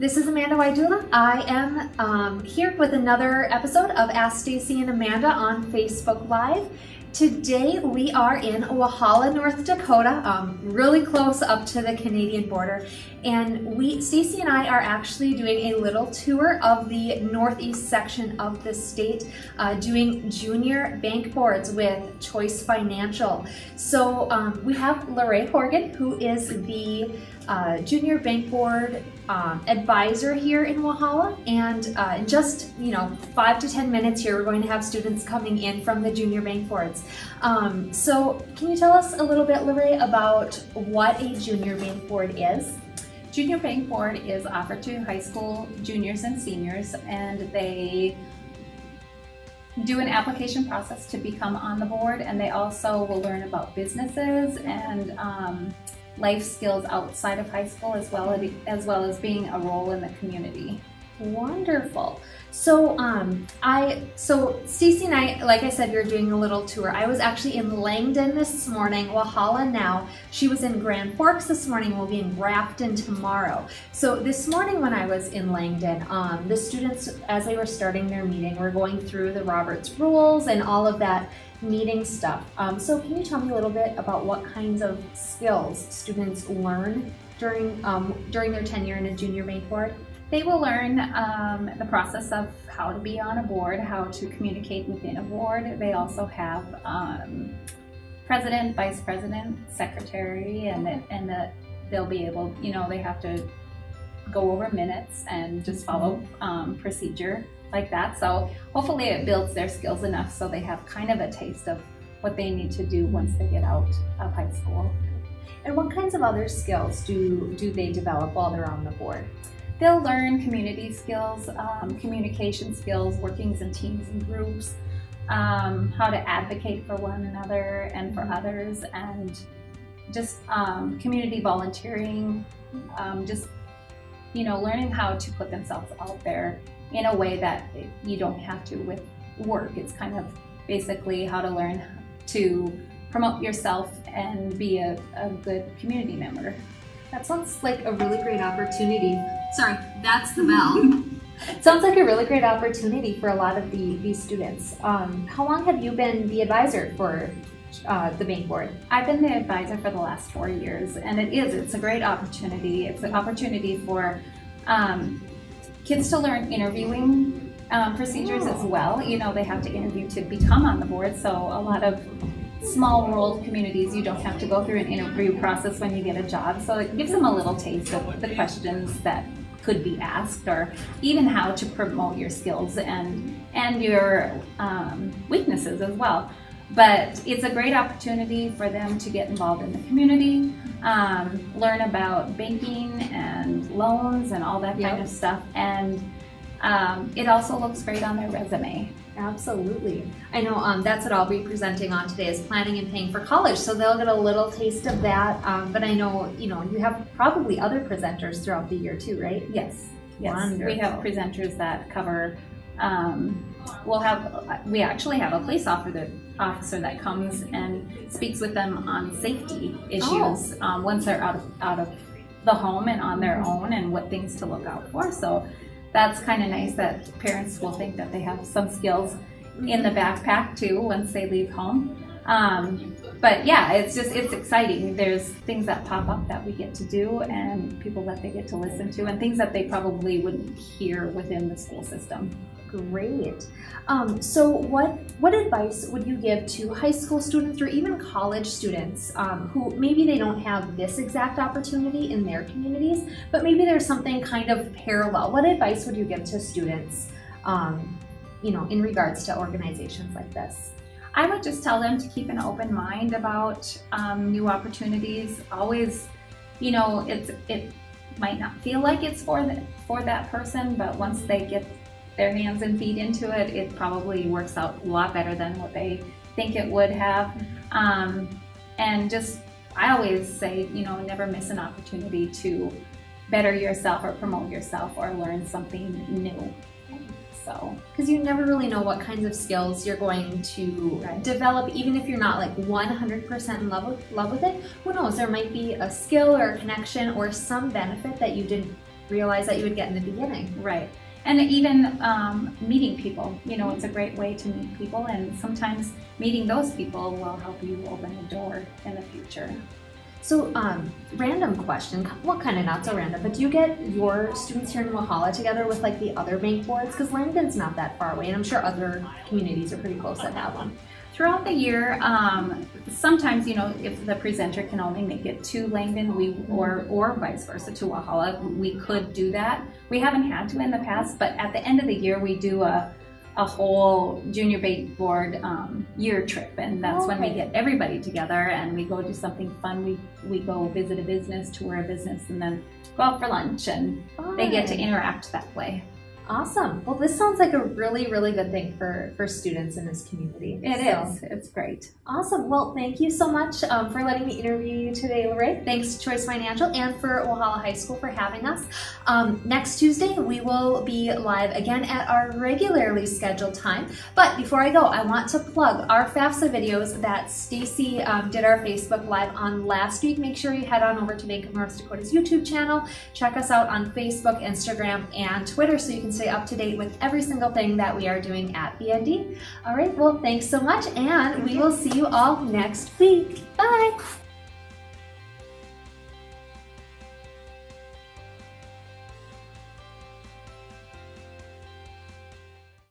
This is Amanda Wydula. I am here with another episode of Ask Stacy and Amanda on Facebook Live. Today we are in Walhalla, North Dakota, really close up to the Canadian border, and Stacy and I are actually doing a little tour of the northeast section of the state, doing junior bank boards with Choice Financial. So we have Lorraine Horgan, who is the junior bank board advisor here in Walhalla, and in just 5 to 10 minutes here we're going to have students coming in from the junior bank boards. So can you tell us a little bit, Lorraine, about what a junior bank board is? Junior bank board is offered to high school juniors and seniors, and they do an application process to become on the board, and they also will learn about businesses and life skills outside of high school, as well as being a role in the community. Wonderful. So Stacy and I, like I said, we were doing a little tour. I was actually in Langdon this morning, Walhalla now. She was in Grand Forks this morning. We'll be in Grafton tomorrow. So this morning when I was in Langdon, the students, as they were starting their meeting, were going through the Roberts rules and all of that meeting stuff. So can you tell me a little bit about what kinds of skills students learn during their tenure in a junior bank board? They will learn the process of how to be on a board, how to communicate within a board. They also have president, vice president, secretary, and they'll be able, they have to go over minutes and just follow procedure like that. So hopefully it builds their skills enough so they have kind of a taste of what they need to do once they get out of high school. And what kinds of other skills do they develop while they're on the board? They'll learn community skills, communication skills, workings in teams and groups, how to advocate for one another and for others, and just community volunteering, learning how to put themselves out there in a way that you don't have to with work. It's kind of basically how to learn to promote yourself and be a good community member. That sounds like a really great opportunity. Sorry, that's the bell. Sounds like a really great opportunity for a lot of these students. How long have you been the advisor for the bank board? I've been the advisor for the last 4 years, and it's a great opportunity. It's an opportunity for kids to learn interviewing procedures as well. They have to interview to become on the board, so a lot of small rural communities, you don't have to go through an interview process when you get a job. So it gives them a little taste of the questions that could be asked, or even how to promote your skills and your weaknesses as well. But it's a great opportunity for them to get involved in the community, learn about banking and loans and all that kind of stuff. And it also looks great on their resume. Absolutely. I know that's what I'll be presenting on today, is planning and paying for college. So they'll get a little taste of that. But I know, you have probably other presenters throughout the year too, right? Yes. Wonderful. We have presenters that cover, we actually have a police officer that comes and speaks with them on safety issues once they're out of the home and on their own, and what things to look out for. So that's kind of nice that parents will think that they have some skills in the backpack too once they leave home. But yeah, it's exciting. There's things that pop up that we get to do, and people that they get to listen to, and things that they probably wouldn't hear within the school system. Great. So what advice would you give to high school students or even college students who maybe they don't have this exact opportunity in their communities, but maybe there's something kind of parallel? What advice would you give to students, in regards to organizations like this? I would just tell them to keep an open mind about new opportunities. Always, it might not feel like it's for that person, but once they get their hands and feet into it, it probably works out a lot better than what they think it would have. And just, I always say, never miss an opportunity to better yourself or promote yourself or learn something new. So, because you never really know what kinds of skills you're going to develop, even if you're not like 100% in love with it. Who knows? There might be a skill or a connection or some benefit that you didn't realize that you would get in the beginning. Right. And even meeting people, it's a great way to meet people, and sometimes meeting those people will help you open a door in the future. So, random question, well, kind of not so random, but do you get your students here in Walhalla together with like the other bank boards? Because Langdon's not that far away, and I'm sure other communities are pretty close that have one. Throughout the year, sometimes, if the presenter can only make it to Langdon, or vice versa to Walhalla, we could do that. We haven't had to in the past, but at the end of the year, we do a whole junior bank board year trip, and that's when we get everybody together and we go do something fun. We go visit a business, tour a business, and then go out for lunch, and they get to interact that way. Awesome. Well, this sounds like a really, really good thing for students in this community. It is. It's great. Awesome. Well, thank you so much for letting me interview you today, Lorraine. Thanks to Choice Financial and for Walhalla High School for having us. Next Tuesday, we will be live again at our regularly scheduled time. But before I go, I want to plug our FAFSA videos that Stacy did our Facebook Live on last week. Make sure you head on over to Bank of North Dakota's YouTube channel. Check us out on Facebook, Instagram, and Twitter so you can stay up to date with every single thing that we are doing at BND. All right, well, thanks so much, and we will see you all next week. Bye!